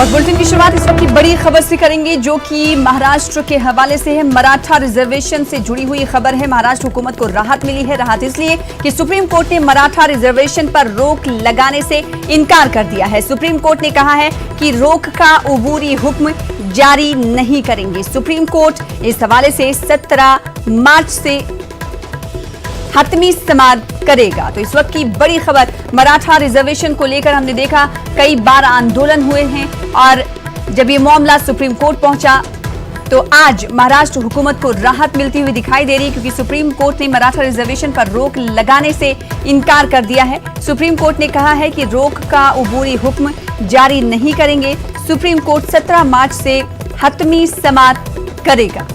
और बुलेटिन की शुरुआत इस वक्त की बड़ी खबर से करेंगे, जो कि महाराष्ट्र के हवाले से है। मराठा रिजर्वेशन से जुड़ी हुई खबर है। महाराष्ट्र हुकूमत को राहत मिली है। राहत इसलिए कि सुप्रीम कोर्ट ने मराठा रिजर्वेशन पर रोक लगाने से इनकार कर दिया है। सुप्रीम कोर्ट ने कहा है कि रोक का उबूरी हुक्म जारी नहीं करेंगे। सुप्रीम कोर्ट इस हवाले से 17 मार्च से हतमी समाप्त करेगा। तो इस वक्त की बड़ी खबर, मराठा रिजर्वेशन को लेकर हमने देखा कई बार आंदोलन हुए हैं और जब ये मामला सुप्रीम कोर्ट पहुंचा तो आज महाराष्ट्र हुकूमत को राहत मिलती हुई दिखाई दे रही है, क्योंकि सुप्रीम कोर्ट ने मराठा रिजर्वेशन पर रोक लगाने से इनकार कर दिया है। सुप्रीम कोर्ट ने कहा है कि रोक का उबूरी हुक्म जारी नहीं करेंगे। सुप्रीम कोर्ट 17 मार्च से हतमी समाप्त करेगा।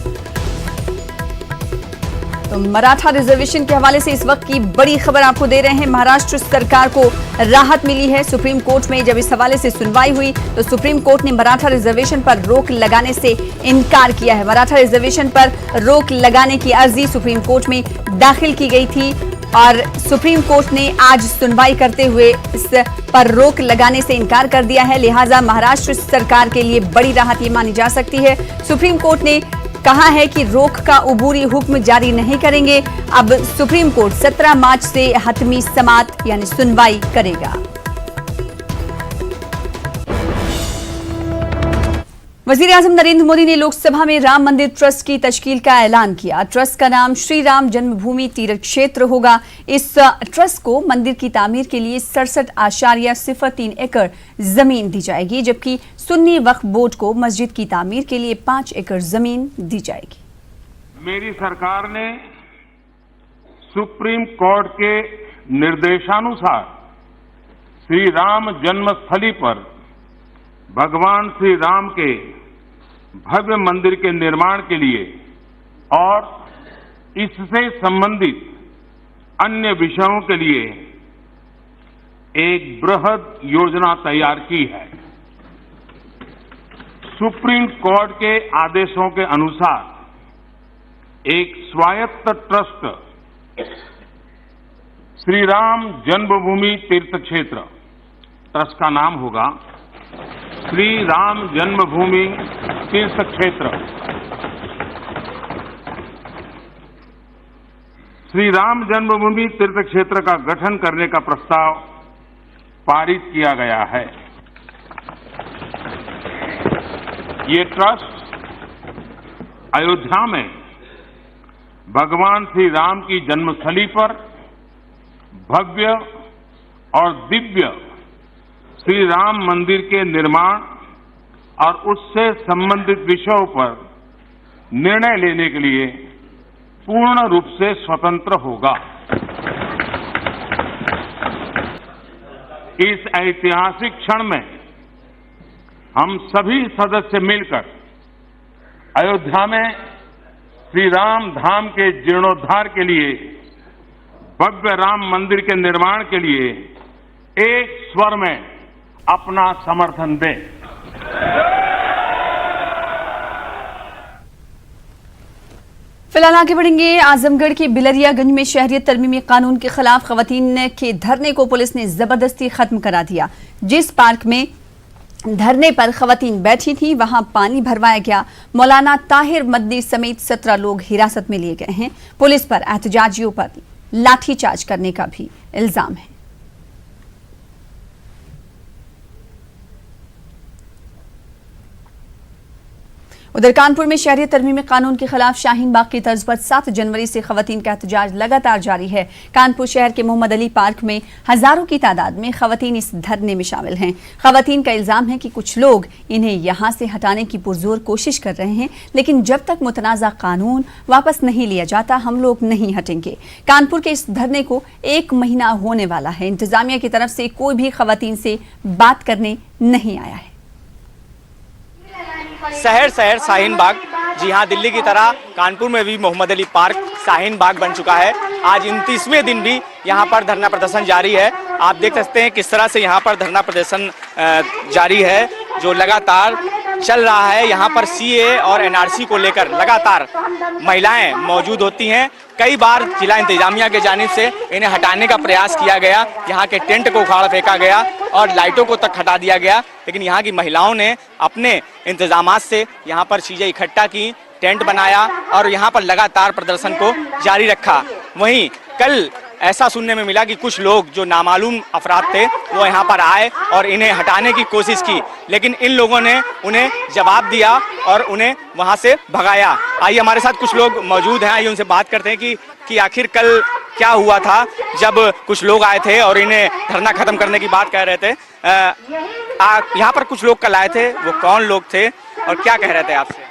तो मराठा रिजर्वेशन के हवाले से इस वक्त की बड़ी खबर आपको दे रहे हैं। महाराष्ट्र सरकार को राहत मिली है। सुप्रीम कोर्ट में जब इस हवाले से सुनवाई हुई तो सुप्रीम कोर्ट ने मराठा रिजर्वेशन पर रोक लगाने से इनकार किया है। मराठा रिजर्वेशन पर रोक लगाने की अर्जी सुप्रीम कोर्ट में दाखिल की गई थी और सुप्रीम कोर्ट ने आज सुनवाई करते हुए इस पर रोक लगाने से इनकार कर दिया है। लिहाजा महाराष्ट्र सरकार के लिए बड़ी राहत ये मानी जा सकती है। सुप्रीम कोर्ट ने कहा है कि रोक का उबूरी हुक्म जारी नहीं करेंगे। अब सुप्रीम कोर्ट 17 मार्च से हतमी समाअत यानी सुनवाई करेगा। वजीर-ए-आजम नरेंद्र मोदी ने लोकसभा में राम मंदिर ट्रस्ट की तश्कील का ऐलान किया। ट्रस्ट का नाम श्री राम जन्मभूमि तीर्थ क्षेत्र होगा। इस ट्रस्ट को मंदिर की तामीर के लिए 67.03 एकड़ जमीन दी जाएगी, जबकि सुन्नी वक्फ बोर्ड को मस्जिद की तामीर के लिए 5 एकड़ जमीन दी जाएगी। मेरी सरकार ने सुप्रीम कोर्ट के निर्देशानुसार श्री राम जन्मस्थली पर भगवान श्री राम के भव्य मंदिर के निर्माण के लिए और इससे संबंधित अन्य विषयों के लिए एक बृहद योजना तैयार की है। सुप्रीम कोर्ट के आदेशों के अनुसार एक स्वायत्त ट्रस्ट श्री राम जन्मभूमि तीर्थ क्षेत्र, ट्रस्ट का नाम होगा श्री राम जन्मभूमि तीर्थ क्षेत्र, श्री राम जन्मभूमि तीर्थ क्षेत्र का गठन करने का प्रस्ताव पारित किया गया है। ये ट्रस्ट अयोध्या में भगवान श्री राम की जन्मस्थली पर भव्य और दिव्य श्री राम मंदिर के निर्माण और उससे संबंधित विषयों पर निर्णय लेने के लिए पूर्ण रूप से स्वतंत्र होगा। इस ऐतिहासिक क्षण में हम सभी सदस्य मिलकर अयोध्या में श्री राम धाम के जीर्णोद्धार के लिए, भव्य राम मंदिर के निर्माण के लिए एक स्वर में अपना समर्थन दें। फिलहाल आगे बढ़ेंगे। आजमगढ़ के बिलरियागंज में शहरियत तरमीमी कानून के खिलाफ खवातीन के धरने को पुलिस ने जबरदस्ती खत्म करा दिया। जिस पार्क में धरने पर खवातीन बैठी थी वहां पानी भरवाया गया। मौलाना ताहिर मदनी समेत 17 लोग हिरासत में लिए गए हैं। पुलिस पर एहतजाजियों पर लाठीचार्ज करने का भी इल्जाम है। उधर कानपुर में शहरियत तरमीमी कानून के खिलाफ शाहीन बाग की तर्ज पर 7 जनवरी से खवातीन का एहतजाज लगातार जारी है। कानपुर शहर के मोहम्मद अली पार्क में हजारों की तादाद में खवातीन इस धरने में शामिल हैं। खवातीन का इल्जाम है कि कुछ लोग इन्हें यहां से हटाने की पुरजोर कोशिश कर रहे हैं, लेकिन जब तक मुतनाज़ा कानून वापस नहीं लिया जाता हम लोग नहीं हटेंगे। कानपुर के इस धरने को 1 महीना होने वाला है। इंतजामिया की तरफ से कोई भी खवातीन से बात करने नहीं आया है। शहर शहर शाहीन बाग, जी हाँ, दिल्ली की तरह कानपुर में भी मोहम्मद अली पार्क शाहीन बाग बन चुका है। आज 29वें दिन भी यहाँ पर धरना प्रदर्शन जारी है। आप देख सकते हैं किस तरह से यहाँ पर धरना प्रदर्शन जारी है, जो लगातार चल रहा है। यहाँ पर सीए और एनआरसी को लेकर लगातार महिलाएं मौजूद होती हैं। कई बार जिला इंतजामिया के जानिब से इन्हें हटाने का प्रयास किया गया, यहाँ के टेंट को उखाड़ फेंका गया, और लाइटों को तक हटा दिया गया। लेकिन यहाँ की महिलाओं ने अपने इंतजामात से यहाँ पर चीजें इकट्ठा की, टेंट बनाया और यहाँ पर लगातार प्रदर्शन को जारी रखा। वहीं कल ऐसा सुनने में मिला कि कुछ लोग जो नामालूम अफराद थे वो यहाँ पर आए और इन्हें हटाने की कोशिश की, लेकिन इन लोगों ने उन्हें जवाब दिया और उन्हें वहाँ से भगाया। आइए हमारे साथ कुछ लोग मौजूद हैं, आइए उनसे बात करते हैं कि आखिर कल क्या हुआ था जब कुछ लोग आए थे और इन्हें धरना खत्म करने की बात कह रहे थे। यहाँ पर कुछ लोग कल आए थे, वो कौन लोग थे और क्या कह रहे थे आपसे?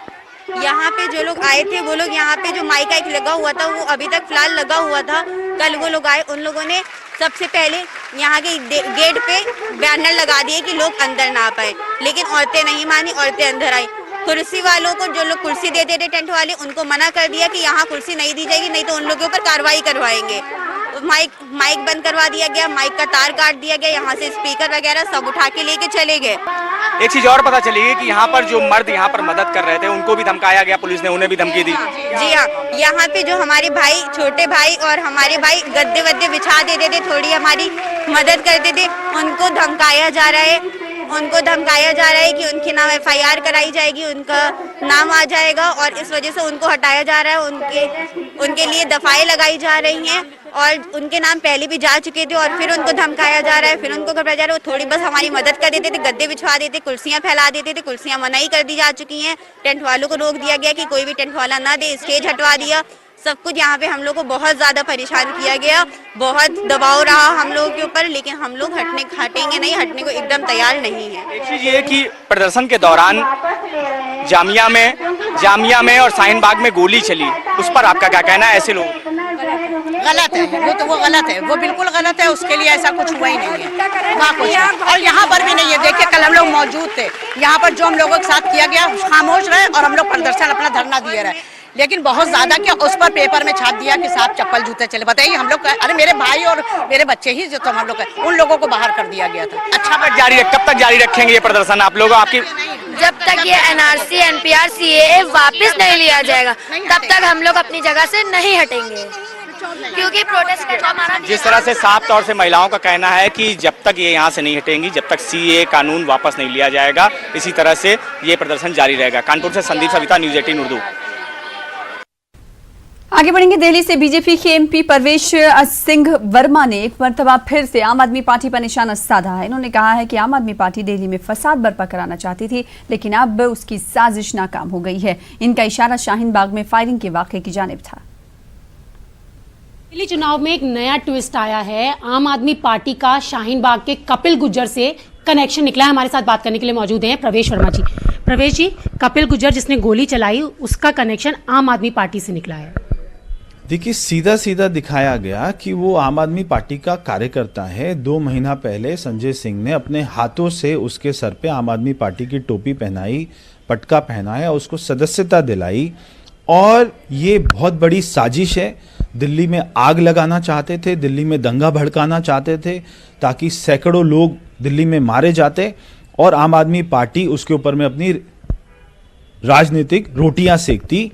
यहाँ पे जो लोग आए थे वो लोग यहाँ पे जो माइक एक लगा हुआ था वो अभी तक फिलहाल लगा हुआ था। कल वो लोग आए, उन लोगों ने सबसे पहले यहाँ के गेट पे बैनर लगा दिए कि लोग अंदर ना पाए, लेकिन औरतें नहीं मानी, औरतें अंदर आई। कुर्सी वालों को, जो लोग कुर्सी देते थे टेंट वाले, उनको मना कर दिया कि यहाँ कुर्सी नहीं दी जाएगी, नहीं तो उन लोगों के ऊपर कार्रवाई करवाएंगे। माइक बंद करवा दिया गया, माइक का तार काट दिया गया, यहाँ से स्पीकर वगैरह सब उठा के लेके चले गए। एक चीज और पता चली है कि यहाँ पर जो मर्द यहाँ पर मदद कर रहे थे उनको भी धमकाया गया, पुलिस ने उन्हें भी धमकी दी। जी हाँ, यहाँ पे जो हमारे भाई, छोटे भाई और हमारे भाई गद्दे वद्दे बिछा देते थे, थोड़ी हमारी मदद करते थे, उनको धमकाया जा रहा है। उनको धमकाया जा रहा है कि उनके नाम FIR कराई जाएगी, उनका नाम आ जाएगा और इस वजह से उनको हटाया जा रहा है। उनके लिए दफाएं लगाई जा रही हैं और उनके नाम पहले भी जा चुके थे और फिर उनको धमकाया जा रहा है, फिर उनको घबराया जा रहा है। वो थोड़ी बस हमारी मदद कर देते थे, गद्दे बिछवा देते, कुर्सियां फैला देते थे, कुर्सियां मनाही कर दी जा चुकी हैं। टेंट वालों को रोक दिया गया कि कोई भी टेंट वाला ना दे, स्टेज हटवा दिया, सब कुछ। यहाँ पे हम लोग को बहुत ज्यादा परेशान किया गया, बहुत दबाव रहा हम लोगों के ऊपर, लेकिन हम लोग हटेंगे नहीं, हटने को एकदम तैयार नहीं है। एक चीज ये कि प्रदर्शन के दौरान जामिया में और शाहीन बाग में गोली चली, उस पर आपका क्या कहना है? ऐसे लोग गलत है, वो गलत है, वो बिल्कुल गलत है। उसके लिए ऐसा कुछ हुआ ही नहीं है, वहाँ कुछ और यहाँ पर भी नहीं है। देखिए कल हम लोग मौजूद थे, यहाँ पर जो हम लोगों के साथ किया गया, खामोश रहे और हम लोग प्रदर्शन अपना धरना दिए रहे। लेकिन बहुत ज्यादा क्या, उस पर पेपर में छाप दिया कि साहब चप्पल जूते चले। बताइए हम लोग, अरे मेरे भाई और मेरे बच्चे ही जो हम लोग, उन लोगों को बाहर कर दिया गया था। अच्छा, कब तक जारी रखेंगे ये प्रदर्शन आप लोग? आपकी जब तक ये NRC NPR CAA वापस नहीं लिया जाएगा तब तक हम लोग अपनी जगह से नहीं हटेंगे, क्योंकि प्रोटेस्ट करना हमारा। जिस तरह से साफ तौर से महिलाओं का कहना है कि जब तक ये यहाँ से नहीं हटेंगी, जब तक CAA कानून वापस नहीं लिया जाएगा, इसी तरह से ये प्रदर्शन जारी रहेगा। कानपुर से संदीप सविता, न्यूज़ 18 उर्दू। आगे बढ़ेंगे। दिल्ली से बीजेपी के MP परवेश सिंह वर्मा ने एक मरतबा फिर से आम आदमी पार्टी पर निशाना साधा है। इन्होंने कहा है कि आम आदमी पार्टी दिल्ली में फसाद बर्पा कराना चाहती थी, लेकिन अब उसकी साजिश नाकाम हो गई है। इनका इशारा शाहीन बाग में फायरिंग के वाकये की जानिब था। दिल्ली चुनाव में एक नया ट्विस्ट आया है। आम आदमी पार्टी का शाहीन बाग के कपिल गुज्जर से कनेक्शन निकला है। हमारे साथ बात करने के लिए मौजूद हैं प्रवेश वर्मा जी। प्रवेश जी, कपिल गुज्जर जिसने गोली चलाई, उसका कनेक्शन आम आदमी पार्टी से निकला है। देखिए, सीधा सीधा दिखाया गया कि वो आम आदमी पार्टी का कार्यकर्ता है। 2 महीना पहले संजय सिंह ने अपने हाथों से उसके सर पे आम आदमी पार्टी की टोपी पहनाई, पटका पहनाया, उसको सदस्यता दिलाई और ये बहुत बड़ी साजिश है। दिल्ली में आग लगाना चाहते थे, दिल्ली में दंगा भड़काना चाहते थे ताकि सैकड़ों लोग दिल्ली में मारे जाते और आम आदमी पार्टी उसके ऊपर में अपनी राजनीतिक रोटियां सेकती।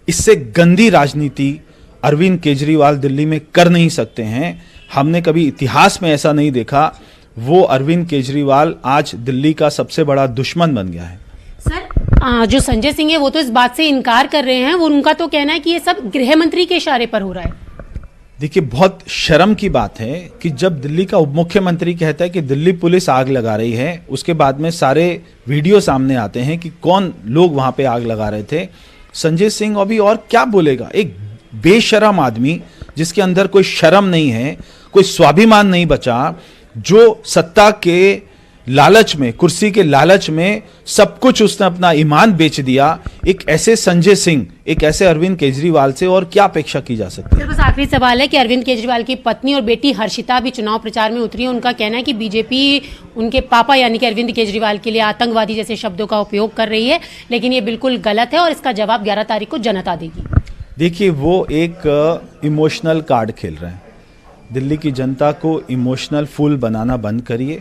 इससे गंदी राजनीति अरविंद केजरीवाल दिल्ली में कर नहीं सकते हैं। हमने कभी इतिहास में ऐसा नहीं देखा। वो अरविंद केजरीवाल आज दिल्ली का सबसे बड़ा दुश्मन बन गया है। सर, जो संजय सिंह है वो तो इस बात से इनकार कर रहे हैं। वो उनका तो कहना है कि ये सब गृह मंत्री के इशारे पर हो रहा है। देखिए, बहुत शर्म की बात है कि जब दिल्ली का उप मुख्यमंत्री कहता है कि दिल्ली पुलिस आग लगा रही है, उसके बाद में सारे वीडियो सामने आते हैं कि कौन लोग वहां पे आग लगा रहे थे। संजय सिंह अभी और क्या बोलेगा? एक बेशरम आदमी जिसके अंदर कोई शर्म नहीं है, कोई स्वाभिमान नहीं बचा, जो सत्ता के लालच में, कुर्सी के लालच में सब कुछ उसने अपना ईमान बेच दिया। एक ऐसे संजय सिंह, एक ऐसे अरविंद केजरीवाल से और क्या अपेक्षा की जा सकती है? बस आखिरी सवाल है कि अरविंद केजरीवाल की पत्नी और बेटी हर्षिता भी चुनाव प्रचार में उतरी है। उनका कहना है कि बीजेपी उनके पापा यानी कि अरविंद केजरीवाल के लिए आतंकवादी जैसे शब्दों का उपयोग कर रही है, लेकिन ये बिल्कुल गलत है और इसका जवाब 11 तारीख को जनता देगी। देखिए, वो एक इमोशनल कार्ड खेल रहे हैं। दिल्ली की जनता को इमोशनल फूल बनाना बंद करिए।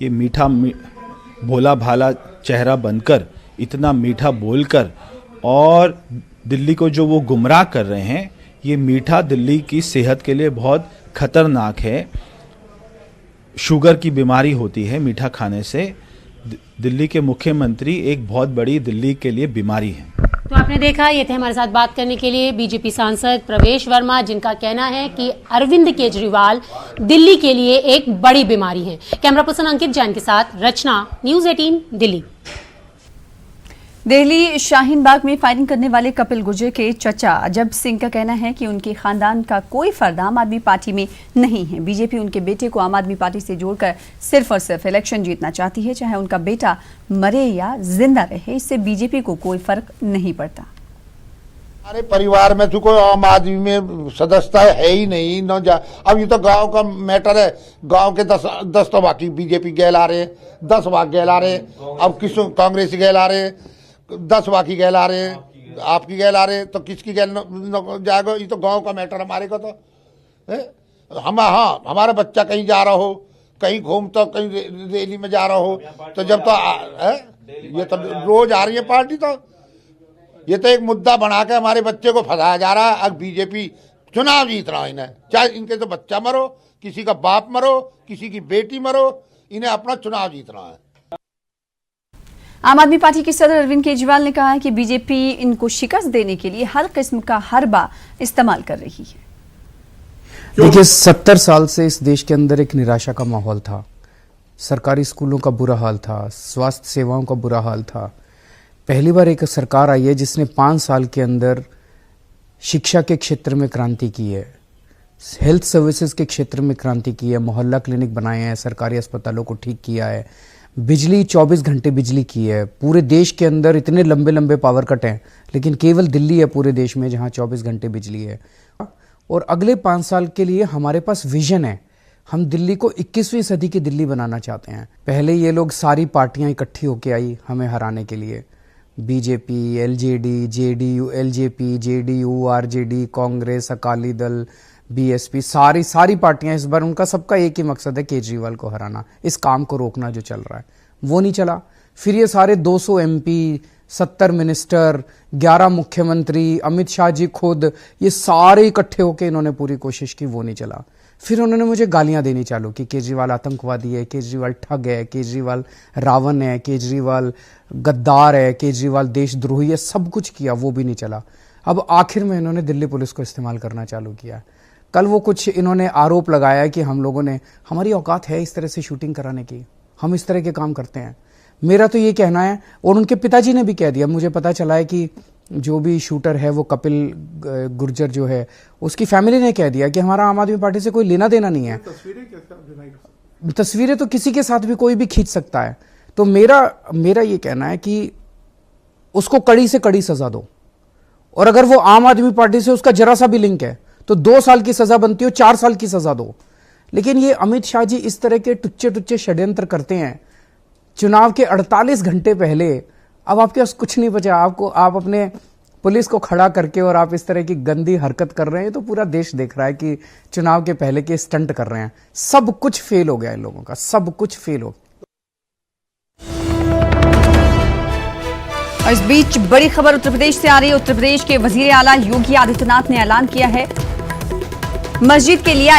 ये मीठा भोला भाला चेहरा बनकर, इतना मीठा बोलकर और दिल्ली को जो वो गुमराह कर रहे हैं, ये मीठा दिल्ली की सेहत के लिए बहुत खतरनाक है। शुगर की बीमारी होती है मीठा खाने से, दिल्ली के मुख्यमंत्री एक बहुत बड़ी दिल्ली के लिए बीमारी है। तो आपने देखा, ये थे हमारे साथ बात करने के लिए बीजेपी सांसद प्रवेश वर्मा, जिनका कहना है कि अरविंद केजरीवाल दिल्ली के लिए एक बड़ी बीमारी है। कैमरा पर्सन अंकित जैन के साथ रचना, न्यूज़ 18 दिल्ली। दिल्ली शाहीन बाग में फायरिंग करने वाले कपिल गुर्जर के चचा अजब सिंह का कहना है कि उनके खानदान का कोई फर्द आम आदमी पार्टी में नहीं है। बीजेपी उनके बेटे को आम आदमी पार्टी से जोड़कर सिर्फ और सिर्फ इलेक्शन जीतना चाहती है, चाहे उनका बेटा मरे या जिंदा रहे, इससे बीजेपी को कोई फर्क नहीं पड़ता। हमारे परिवार में तो कोई आम आदमी में सदस्यता है ही नहीं न जा। अब ये तो गांव का मैटर है, गांव के 10 तो बाकी बीजेपी गैल आ रहे, 10 बाकी गैल आ रहे, अब किस कांग्रेस गैल आ रहे, 10 बाकी गैल आ रहे, आपकी गैल आ रहे, तो किसकी गैल जाएगा? ये तो गांव का मैटर हमारे को तो है। हाँ, हमारा बच्चा कहीं जा रहा हो, कहीं घूमता, कहीं रैली में जा रहा हो, तो जब तो ये तो रोज आ रही है पार्टी, तो ये तो एक मुद्दा बना के हमारे बच्चे को फंसाया जा रहा है। अब बीजेपी चुनाव जीत रहा है इन्हें, चाहे इनके तो बच्चा मरो, किसी का बाप मरो, किसी की बेटी मरो, इन्हें अपना चुनाव जीत रहा है। आम आदमी पार्टी के सदर अरविंद केजरीवाल ने कहा है कि बीजेपी इनको शिकस्त देने के लिए हर किस्म का हरबा इस्तेमाल कर रही है। देखिए, 70 साल से इस देश के अंदर एक निराशा का माहौल था। सरकारी स्कूलों का बुरा हाल था, स्वास्थ्य सेवाओं का बुरा हाल था। पहली बार एक सरकार आई है जिसने 5 साल के अंदर शिक्षा के क्षेत्र में क्रांति की है, हेल्थ सर्विसेज के क्षेत्र में क्रांति की है, मोहल्ला क्लिनिक बनाए हैं, सरकारी अस्पतालों को ठीक किया है, बिजली 24 घंटे बिजली की है। पूरे देश के अंदर इतने लंबे लंबे पावर कट हैं, लेकिन केवल दिल्ली है पूरे देश में जहां 24 घंटे बिजली है। और अगले 5 साल के लिए हमारे पास विजन है। हम दिल्ली को 21वीं सदी की दिल्ली बनाना चाहते हैं। पहले ये लोग सारी पार्टियां इकट्ठी होकर आई हमें हराने के लिए, BJP, LJD, JDU, LJP, JDU, RJD, Congress, Akali Dal, BSP, सारी पार्टियां इस बार उनका सबका एक ही मकसद है, केजरीवाल को हराना, इस काम को रोकना जो चल रहा है वो नहीं चला। फिर ये सारे 200 एमपी, 70 मिनिस्टर, 11 मुख्यमंत्री, अमित शाह जी खुद, ये सारे इकट्ठे होकर इन्होंने पूरी कोशिश की, वो नहीं चला। फिर उन्होंने मुझे गालियां देनी चालू की, केजरीवाल आतंकवादी है, केजरीवाल ठग है, केजरीवाल रावण है, केजरीवाल गद्दार है, केजरीवाल देशद्रोही है, सब कुछ किया, वो भी नहीं चला। अब आखिर में इन्होंने दिल्ली पुलिस को इस्तेमाल करना चालू किया। कल वो कुछ इन्होंने आरोप लगाया कि हम लोगों ने, हमारी औकात है इस तरह से शूटिंग कराने की, हम इस तरह के काम करते हैं। मेरा तो ये कहना है, और उनके पिताजी ने भी कह दिया, मुझे पता चला है कि जो भी शूटर है वो कपिल गुर्जर जो है, उसकी फैमिली ने कह दिया कि हमारा आम आदमी पार्टी से कोई लेना देना नहीं है। तस्वीरें तो किसी के साथ भी कोई भी खींच सकता है। तो मेरा ये कहना है कि उसको कड़ी से कड़ी सजा दो, और अगर वो आम आदमी पार्टी से उसका जरा सा भी लिंक है तो 2 साल की सजा बनती हो, 4 साल की सजा दो। लेकिन ये अमित शाह जी इस तरह के टुच्चे षड्यंत्र करते हैं चुनाव के 48 घंटे पहले। अब आपके पास कुछ नहीं बचा, आप अपने पुलिस को खड़ा करके और आप इस तरह की गंदी हरकत कर रहे हैं। तो पूरा देश देख रहा है कि चुनाव के पहले के स्टंट कर रहे हैं। सब कुछ फेल हो गया इन लोगों का, सब कुछ फेल हो गया। और इस बीच बड़ी खबर उत्तर प्रदेश से आ रही है। उत्तर प्रदेश के वजीर आला योगी आदित्यनाथ ने ऐलान किया है, मस्जिद के लिए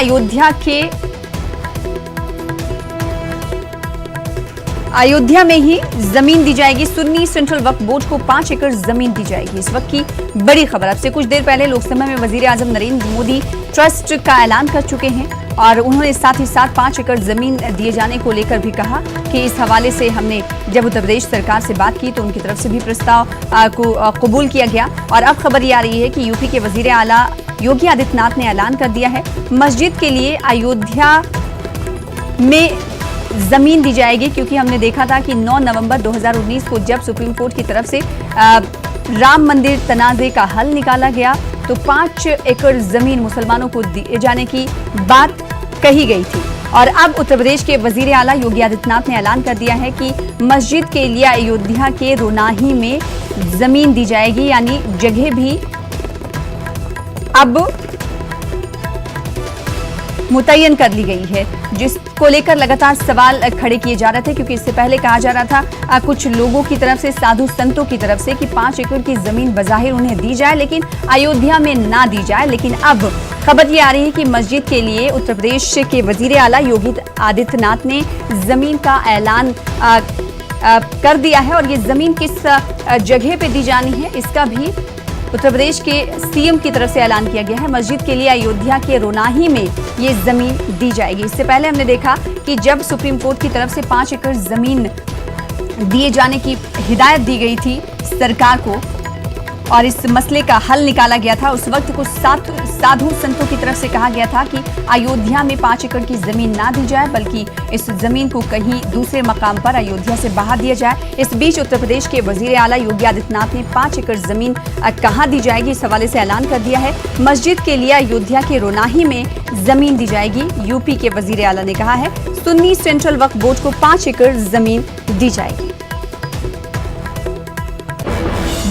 अयोध्या में ही जमीन दी जाएगी। सुन्नी सेंट्रल वक्फ बोर्ड को 5 एकड़ जमीन दी जाएगी। इस वक्त की बड़ी खबर। अब से कुछ देर पहले लोकसभा में वजीर आजम नरेंद्र मोदी ट्रस्ट का ऐलान कर चुके हैं, और उन्होंने साथ ही साथ 5 एकड़ जमीन दिए जाने को लेकर भी कहा कि इस हवाले से हमने जब उत्तर प्रदेश सरकार से बात की तो उनकी तरफ से भी प्रस्ताव को कबूल किया गया। और अब खबर ये आ रही है कि यूपी के वजीर आला योगी आदित्यनाथ ने ऐलान कर दिया है, मस्जिद के लिए अयोध्या में जमीन दी जाएगी। क्योंकि हमने देखा था कि 9 नवंबर 2019 को जब सुप्रीम कोर्ट की तरफ से राम मंदिर तनाज़े का हल निकाला गया तो 5 एकड़ जमीन मुसलमानों को दिए जाने की बात कही गई थी। और अब उत्तर प्रदेश के वजीर आला योगी आदित्यनाथ ने ऐलान कर दिया है कि मस्जिद के लिए अयोध्या के रोनाही में जमीन दी जाएगी, यानी जगह भी अब मुतय्यन कर ली गई है, जिसको लेकर लगातार सवाल खड़े किए जा रहे थे। क्योंकि इससे पहले कहा जा रहा था कुछ लोगों की तरफ से, साधु संतों की तरफ से, कि 5 एकड़ की जमीन बज़ाहिर उन्हें दी जाए लेकिन अयोध्या में ना दी जाए। लेकिन अब खबर ये आ रही है कि मस्जिद के लिए उत्तर प्रदेश के वजीर आला योगी आदित्यनाथ ने जमीन का ऐलान कर दिया है और ये जमीन किस जगह पे दी जानी है इसका भी उत्तर प्रदेश के सीएम की तरफ से ऐलान किया गया है। मस्जिद के लिए अयोध्या के रोनाही में ये जमीन दी जाएगी। इससे पहले हमने देखा कि जब सुप्रीम कोर्ट की तरफ से 5 एकड़ जमीन दिए जाने की हिदायत दी गई थी सरकार को और इस मसले का हल निकाला गया था, उस वक्त कुछ साधु संतों की तरफ से कहा गया था कि अयोध्या में 5 एकड़ की जमीन ना दी जाए बल्कि इस जमीन को कहीं दूसरे मकाम पर अयोध्या से बाहर दिया जाए। इस बीच उत्तर प्रदेश के वजीर आला योगी आदित्यनाथ ने 5 एकड़ जमीन कहां दी जाएगी इस हवाले से ऐलान कर दिया है। मस्जिद के लिए अयोध्या के रोनाही में जमीन दी जाएगी। यूपी के वजीर आला ने कहा है सुन्नी सेंट्रल वक्फ बोर्ड को 5 एकड़ जमीन दी जाएगी।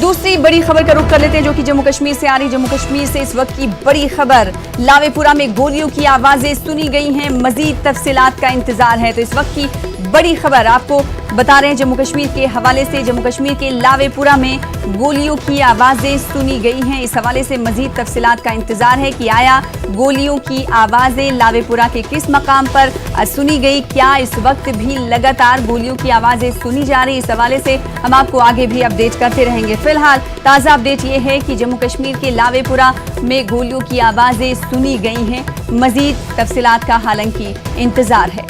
दूसरी बड़ी खबर का रुख कर लेते हैं जो कि जम्मू कश्मीर से आ रही। जम्मू कश्मीर से इस वक्त की बड़ी खबर, लावेपुरा में गोलियों की आवाजें सुनी गई हैं, मजीद तफसीलात का इंतजार है। तो इस वक्त की बड़ी खबर आपको बता रहे हैं जम्मू कश्मीर के हवाले से। जम्मू कश्मीर के लावेपुरा में गोलियों की आवाजें सुनी गई हैं। इस हवाले से मजीद तफसीलात का इंतजार है कि आया गोलियों की आवाजें लावेपुरा के किस मकाम पर सुनी गई, क्या इस वक्त भी लगातार गोलियों की आवाजें सुनी जा रही। इस हवाले से हम आपको आगे भी अपडेट करते रहेंगे। फिलहाल ताजा अपडेट ये है कि जम्मू कश्मीर के लावेपुरा में गोलियों की आवाजें सुनी गई हैं। मजीद तफसीलात का हालांकि इंतजार है।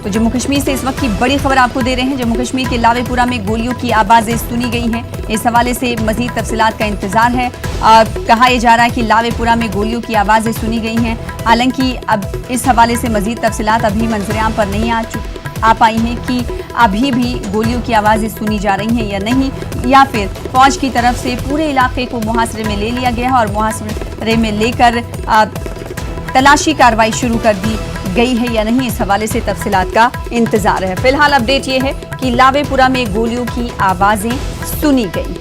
तो जम्मू कश्मीर से इस वक्त की बड़ी खबर आपको दे रहे हैं। जम्मू कश्मीर के लावेपुरा में गोलियों की आवाजें सुनी गई हैं। इस हवाले से मजीद तफसीलात का इंतजार है। कहा यह जा रहा है कि लावेपुरा में गोलियों की आवाजें सुनी गई हैं। हालांकि अब इस हवाले से मजीद तफसीलात अभी मंजर-ए-आम पर नहीं आ पाई हैं कि अभी भी गोलियों की आवाजें सुनी जा रही हैं या नहीं, या फिर फौज की तरफ से पूरे इलाके को मुहासरे में ले लिया गया है और मुहासरे में लेकर तलाशी कार्रवाई शुरू कर दी गई है या नहीं। इस हवाले से तफसीलात का इंतजार है। फिलहाल अपडेट ये है कि लावेपुरा में गोलियों की आवाजें सुनी गई।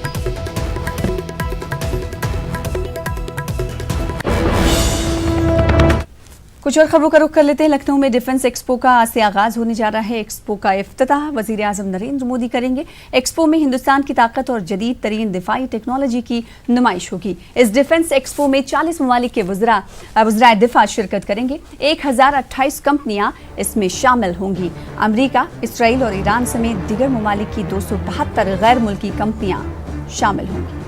कुछ और खबरों का रुख कर लेते हैं। लखनऊ में डिफेंस एक्सपो का आज से आगाज होने जा रहा है। एक्सपो का इफ्तिताह वजीर आजम नरेंद्र मोदी करेंगे। एक्सपो में हिंदुस्तान की ताकत और जदीद तरीन दिफाई टेक्नोलॉजी की नुमाइश होगी। इस डिफेंस एक्सपो में 40 ममालिक के वज़राए दिफा शिरकत करेंगे। 1028 कंपनियां इसमें शामिल होंगी। अमरीका, इसराइल और ईरान समेत दीगर ममालिक की 272 गैर मुल्की कंपनियां शामिल होंगी।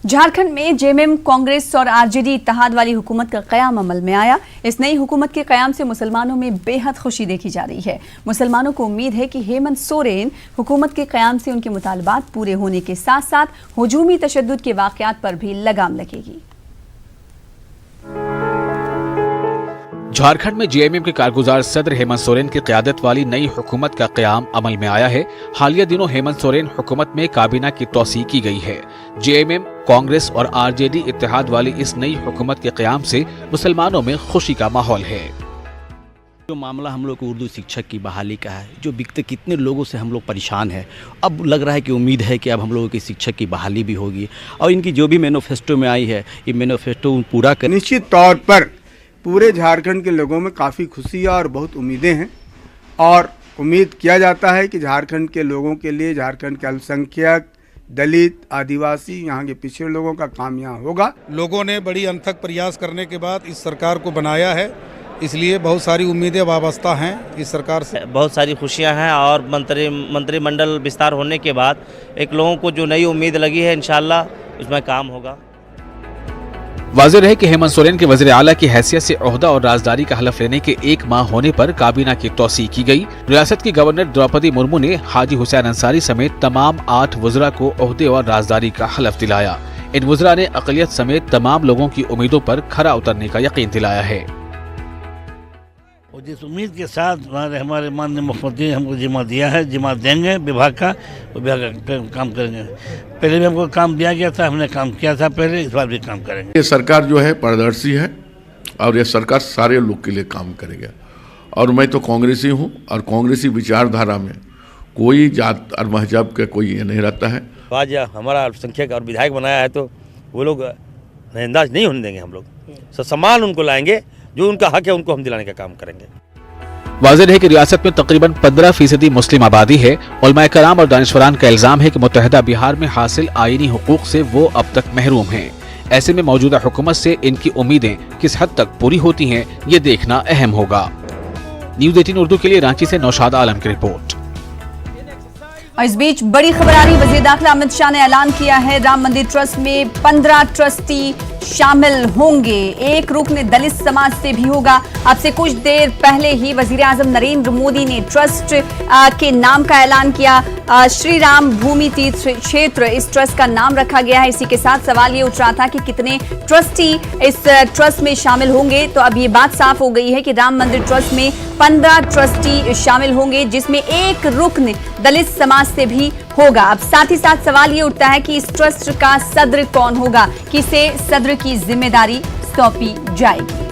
झारखंड में जेएमएम, कांग्रेस और आरजेडी इत्तेहाद वाली हुकूमत का क़याम अमल में आया। इस नई हुकूमत के क़याम से मुसलमानों में बेहद खुशी देखी जा रही है। मुसलमानों को उम्मीद है कि हेमंत सोरेन हुकूमत के क़याम से उनके मुतालबात पूरे होने के साथ साथ हुजूमी तशद्दुद के वाक़यात पर भी लगाम लगेगी। झारखंड में जेएमएम के कारगुजार सदर हेमंत सोरेन की क़यादत वाली नई हुकूमत का क़याम अमल में आया है। हालिया दिनों हेमंत सोरेन हुकूमत में काबीना की तौसीह की गई है। जेएमएम, कांग्रेस और आरजेडी इत्तेहाद वाली इस नई हुकूमत के क़याम से मुसलमानों में खुशी का माहौल है। जो मामला हम लोग को उर्दू शिक्षक की बहाली का है, जो कितने लोगों से हम लोग परेशान हैं, अब लग रहा है कि उम्मीद है कि अब हम लोगों की शिक्षक की बहाली भी होगी और इनकी जो भी मैनिफेस्टो में आई है ये मैनिफेस्टो पूरा कर। निश्चित तौर पर पूरे झारखंड के लोगों में काफ़ी खुशी और बहुत उम्मीदें हैं और उम्मीद किया जाता है कि झारखंड के लोगों के लिए, झारखंड के अल्पसंख्यक, दलित, आदिवासी, यहाँ के पिछड़े लोगों का काम यहाँ होगा। लोगों ने बड़ी अनथक प्रयास करने के बाद इस सरकार को बनाया है, इसलिए बहुत सारी उम्मीदें वाबस्ता हैं इस सरकार से। बहुत सारी खुशियां हैं और मंत्रिमंडल विस्तार होने के बाद एक लोगों को जो नई उम्मीद लगी है, इंशाल्लाह उसमें काम होगा। वाज़ेह है कि हेमंत सोरेन के वज़ीर आला की हैसियत से ओहदा और राजदारी का हलफ लेने के 1 माह होने पर काबीना की तौसीह की गई। रियासत की गवर्नर द्रौपदी मुर्मू ने हाजी हुसैन अंसारी समेत तमाम 8 वज़रा को ओहदे और राजदारी का हलफ दिलाया। इन वज़रा ने अक़लियत समेत तमाम लोगों की उम्मीदों पर खरा उतरने का यकीन दिलाया है। और जिस उम्मीद के साथ हमारे माननीय मुख्यमंत्री हमको जिम्मा दिया है, जिम्मा देंगे विभाग का, वो विभाग का काम करेंगे। पहले भी हमको काम दिया गया था, हमने काम किया था पहले, इस बार भी काम करेंगे। ये सरकार जो है पारदर्शी है और ये सरकार सारे लोग के लिए काम करेगा। और मैं तो कांग्रेसी हूँ और कांग्रेसी विचारधारा में कोई जात और मजहब का कोई ये नहीं रहता है। आज हमारा अल्पसंख्यक और विधायक बनाया है तो वो लोग नजरअंदाज नहीं होने देंगे। हम लोग सम्मान उनको लाएंगे, जो उनका हक है उनको हम दिलाने का काम करेंगे। वाज़ेह है कि रियासत में तकरीबन 15% मुस्लिम आबादी है। उलमाए कराम और दानिशवरान का इल्जाम है कि मुत्तहिदा बिहार में हासिल आईनी हुकूक से वो अब तक महरूम हैं। ऐसे में मौजूदा हुकूमत से इनकी उम्मीदें किस हद तक पूरी होती हैं, ये देखना अहम होगा। न्यूज़ 18 उर्दू के लिए रांची से नौशाद आलम की रिपोर्ट। और इस बीच बड़ी खबर आ रही, वज़ीर दाखिला अमित शाह ने ऐलान किया है राम मंदिर ट्रस्ट में 15 ट्रस्टी शामिल होंगे। एक रुकन दलित समाज से भी होगा। अब से कुछ देर पहले ही वज़ीर आज़म नरेंद्र मोदी ने ट्रस्ट के नाम का ऐलान किया। श्री राम भूमि तीर्थ क्षेत्र इस ट्रस्ट का नाम रखा गया है। इसी के साथ सवाल ये उठ रहा था कि कितने ट्रस्टी इस ट्रस्ट में शामिल होंगे, तो अब ये बात साफ हो गई है कि राम मंदिर ट्रस्ट में 15 ट्रस्टी शामिल होंगे, जिसमें एक रुकन दलित समाज से भी होगा। अब साथ ही साथ सवाल ये उठता है कि इस ट्रस्ट का सदर कौन होगा, किसे सदर की जिम्मेदारी सौंपी जाएगी।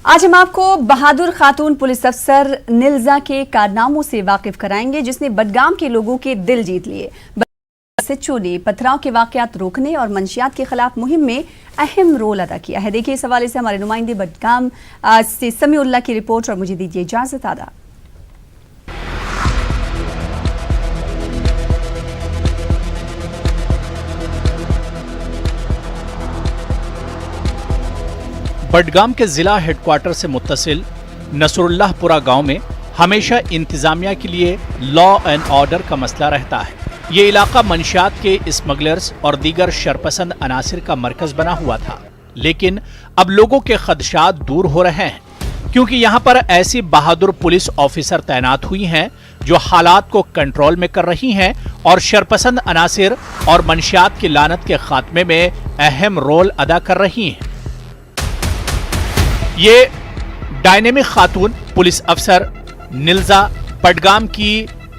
आज हम आपको बहादुर खातून पुलिस अफसर निल्जा के कारनामों से वाकिफ कराएंगे, जिसने बडगाम के लोगों के दिल जीत लिए। एसएचओ ने पथराव के वाकयात रोकने और मंशियात के खिलाफ मुहिम में अहम रोल अदा किया है। देखिए इस हवाले से हमारे नुमाइंदे बडगाम से समीउल्लाह की रिपोर्ट, और मुझे दीजिए इजाजत। आदा बडगाम के जिला हेडक्वार्टर से मुत्तसिल नसरुल्लाहपुरा गांव में हमेशा इंतजामिया के लिए लॉ एंड ऑर्डर का मसला रहता है। ये इलाका मंशियात के स्मगलर्स और दीगर शरपसंद अनासिर का मरकज बना हुआ था, लेकिन अब लोगों के खदशात दूर हो रहे हैं, क्योंकि यहाँ पर ऐसी बहादुर पुलिस ऑफिसर तैनात हुई हैं जो हालात को कंट्रोल में कर रही हैं और शरपसंद अनासिर और मंशियात की लानत के खात्मे में अहम रोल अदा कर रही हैं। ये डायनेमिक खातून पुलिस अफसर निल्जा बडगाम की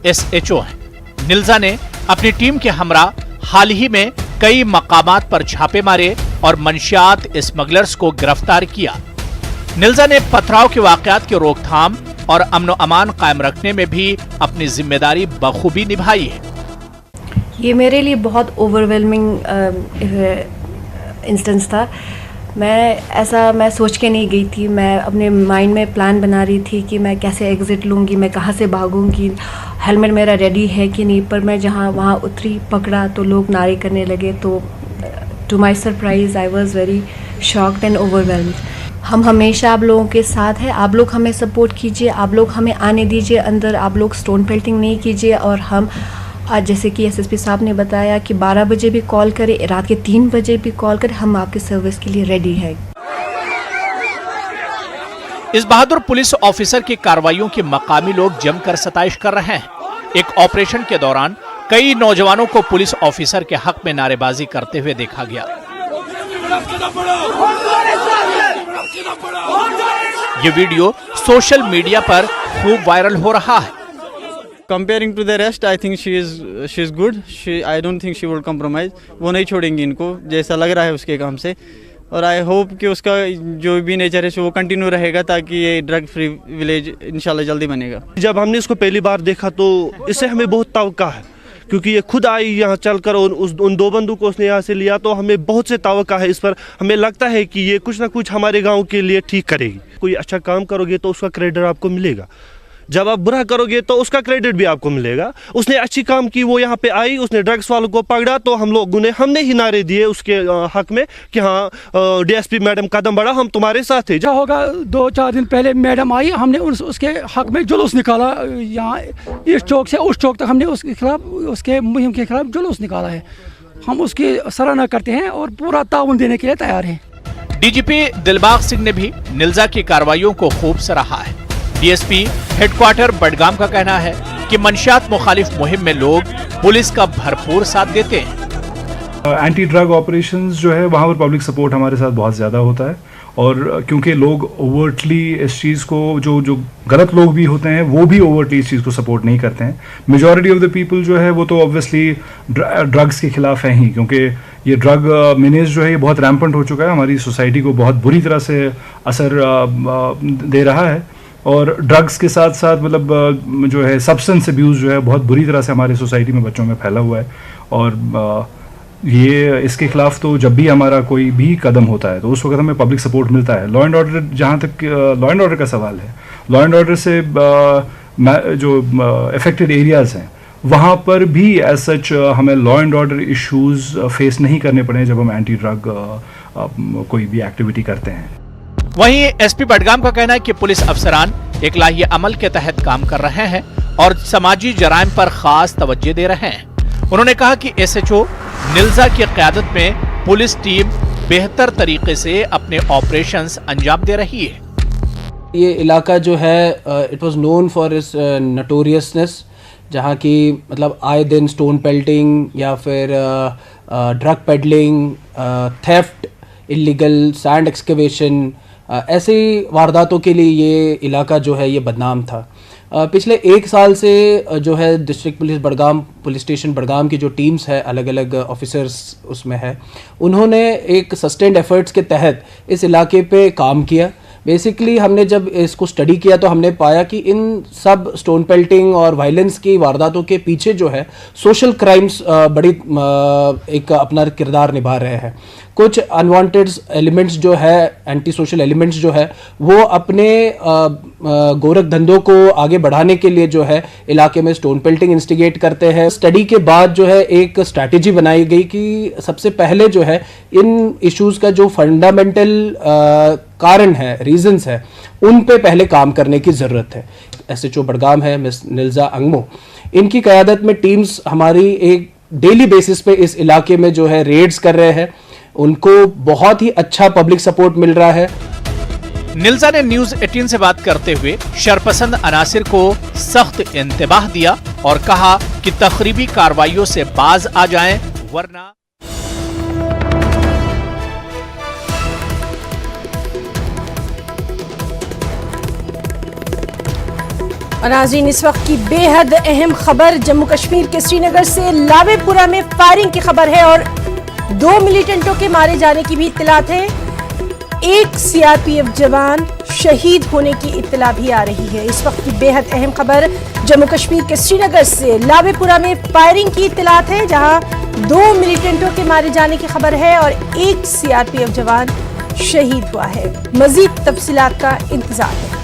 एसएचओ हैं। निल्जा ने अपनी टीम के हमरा हाल ही में कई मकामात पर छापे मारे और मंशियात स्मगलर्स को गिरफ्तार किया। निल्जा ने पथराव के वाकयात की रोकथाम और अमन अमान कायम रखने में भी अपनी जिम्मेदारी बखूबी निभाई है। ये मेरे लिए बहुत ओवरवेलमिंग इंस्टेंस था। मैं सोच के नहीं गई थी। मैं अपने माइंड में प्लान बना रही थी कि मैं कैसे एग्ज़िट लूँगी, मैं कहाँ से भागूंगी, हेलमेट मेरा रेडी है कि नहीं। पर मैं जहाँ वहाँ उतरी, पकड़ा तो लोग नारे करने लगे। तो to my surprise I was very shocked and overwhelmed. हम हमेशा आप लोगों के साथ हैं। आप लोग हमें सपोर्ट कीजिए, आप लोग हमें आने दीजिए अंदर, आप लोग स्टोन पेल्टिंग नहीं कीजिए। और हम आज जैसे कि एसएसपी साहब ने बताया कि 12 बजे भी कॉल करें, रात के 3 बजे भी कॉल करें, हम आपकी सर्विस के लिए रेडी है। इस बहादुर पुलिस ऑफिसर की कार्रवाइयों की मकामी लोग जमकर सताइश कर रहे हैं। एक ऑपरेशन के दौरान कई नौजवानों को पुलिस ऑफिसर के हक में नारेबाजी करते हुए देखा गया। ये वीडियो सोशल मीडिया पर खूब वायरल हो रहा है। Comparing to the rest, I think she is good. I don't think she will compromise. वो नहीं छोड़ेंगी इनको, जैसा लग रहा है उसके काम से। और आई होप कि उसका जो भी नेचर है वो कंटिन्यू रहेगा, ताकि ये ड्रग फ्री विलेज इंशाल्लाह जल्दी बनेगा। जब हमने इसको पहली बार देखा तो इससे हमें बहुत तवक्का है, क्योंकि ये खुद आई यहाँ चलकर और उन 2 बंदों को उसने यहाँ से लिया, तो हमें बहुत से तवक्का है इस पर। हमें लगता है कि ये कुछ ना कुछ हमारे गाँव के लिए ठीक करेगी। कोई अच्छा काम करोगे तो उसका क्रेडिट आपको मिलेगा, जब आप बुरा करोगे तो उसका क्रेडिट भी आपको मिलेगा। उसने अच्छी काम की, वो यहाँ पे आई, उसने ड्रग्स वालों को पकड़ा, तो हमने ही नारे दिए उसके हक में कि हाँ डीएसपी मैडम कदम बढ़ा, हम तुम्हारे साथ हैं। क्या होगा, 2-4 दिन पहले मैडम आई, हमने उसके हक में जुलूस निकाला। यहाँ इस चौक से उस चौक तक हमने उसके खिलाफ, उसके मुहिम के खिलाफ जुलूस निकाला है। हम उसकी सराहना करते हैं और पूरा ताउन देने के लिए तैयार हैं। डीजीपी दिलबाग सिंह ने भी निल्जा की कार्रवाइयों को खूब सराहा है। डीएसपी हेडक्वार्टर बडगाम का कहना है कि मंशियात मुखालिफ मुहिम में लोग पुलिस का भरपूर साथ देते हैं। एंटी ड्रग ऑपरेशंस जो है वहाँ पर पब्लिक सपोर्ट हमारे साथ बहुत ज़्यादा होता है, और क्योंकि लोग ओवर्टली इस चीज़ को, जो गलत लोग भी होते हैं वो भी ओवर्टली इस चीज़ को सपोर्ट नहीं करते हैं। मेजॉरिटी ऑफ द पीपल जो है वो तो ऑब्वियसली ड्रग्स के खिलाफ हैं ही, क्योंकि ये ड्रग मीनेज जो है ये बहुत रैम्पेंट हो चुका है, हमारी सोसाइटी को बहुत बुरी तरह से असर दे रहा है। और ड्रग्स के साथ साथ मतलब जो है सब्सटेंस अब्यूज़ जो है बहुत बुरी तरह से हमारे सोसाइटी में बच्चों में फैला हुआ है। और ये इसके खिलाफ तो जब भी हमारा कोई भी कदम होता है तो उस वक्त हमें पब्लिक सपोर्ट मिलता है। लॉ एंड ऑर्डर, जहाँ तक लॉ एंड ऑर्डर का सवाल है, लॉ एंड ऑर्डर से जो अफेक्टेड एरियाज़ हैं वहाँ पर भी एज सच हमें law and order issues face नहीं करने पड़े जब हम एंटी ड्रग कोई भी एक्टिविटी करते हैं। वहीं एसपी बडगाम का कहना है कि पुलिस अफसरान एक लाही अमल के तहत काम कर रहे हैं और समाजी जराइम पर खास तवज्जो दे रहे हैं। उन्होंने कहा कि एसएचओ निल्जा की क़यादत में पुलिस टीम बेहतर तरीके से अपने ऑपरेशंस अंजाम दे रही है। ये इलाका जो है it was known for its notoriousness, जहाँ की मतलब आए दिन स्टोन पेल्टिंग या फिर drug peddling, theft, illegal sand excavation, ऐसे वारदातों के लिए ये इलाका जो है ये बदनाम था। पिछले 1 साल से जो है district police Budgam, police station Budgam की जो टीम्स है, अलग अलग ऑफिसर्स उसमें है, उन्होंने एक सस्टेन्ड एफर्ट्स के तहत इस इलाके पे काम किया। बेसिकली हमने जब इसको स्टडी किया तो हमने पाया कि इन सब स्टोन पेल्टिंग और वायलेंस की वारदातों के पीछे जो है सोशल क्राइम्स बड़ी एक अपना किरदार निभा रहे हैं। कुछ अनवांटेड एलिमेंट्स जो है, एंटी सोशल एलिमेंट्स जो है, वो अपने गोरख धंधों को आगे बढ़ाने के लिए जो है इलाके में स्टोन पेल्टिंग इंस्टिगेट करते हैं। स्टडी के बाद जो है एक स्ट्रैटेजी बनाई गई कि सबसे पहले जो है इन इश्यूज़ का जो फंडामेंटल कारण है, रीजंस है, उन पे पहले काम करने की ज़रूरत है। एसएचओ बडगाम है मिस निल्जा अंगमो, इनकी क़यादत में टीम्स हमारी एक डेली बेसिस पे इस इलाके में जो है रेड्स कर रहे हैं। उनको बहुत ही अच्छा पब्लिक सपोर्ट मिल रहा है। निल्जा ने न्यूज 18 से बात करते हुए शरपसंद अनासिर को सख्त इंतबाह दिया और कहा कि तखरीबी कार्रवाइयों से बाज आ जाएं, वरना नाज़रीन, इस वक्त की बेहद अहम खबर जम्मू कश्मीर के श्रीनगर से लावेपुरा में फायरिंग की खबर है और 2 मिलिटेंटों के मारे जाने की भी इत्तलात है। एक सीआरपीएफ जवान शहीद होने की इत्तला भी आ रही है। इस वक्त की बेहद अहम खबर जम्मू कश्मीर के श्रीनगर से लावेपुरा में फायरिंग की इत्तलात है, जहां 2 मिलिटेंटों के मारे जाने की खबर है और एक सीआरपीएफ जवान शहीद हुआ है। मजीद तफसीलात का इंतजार है।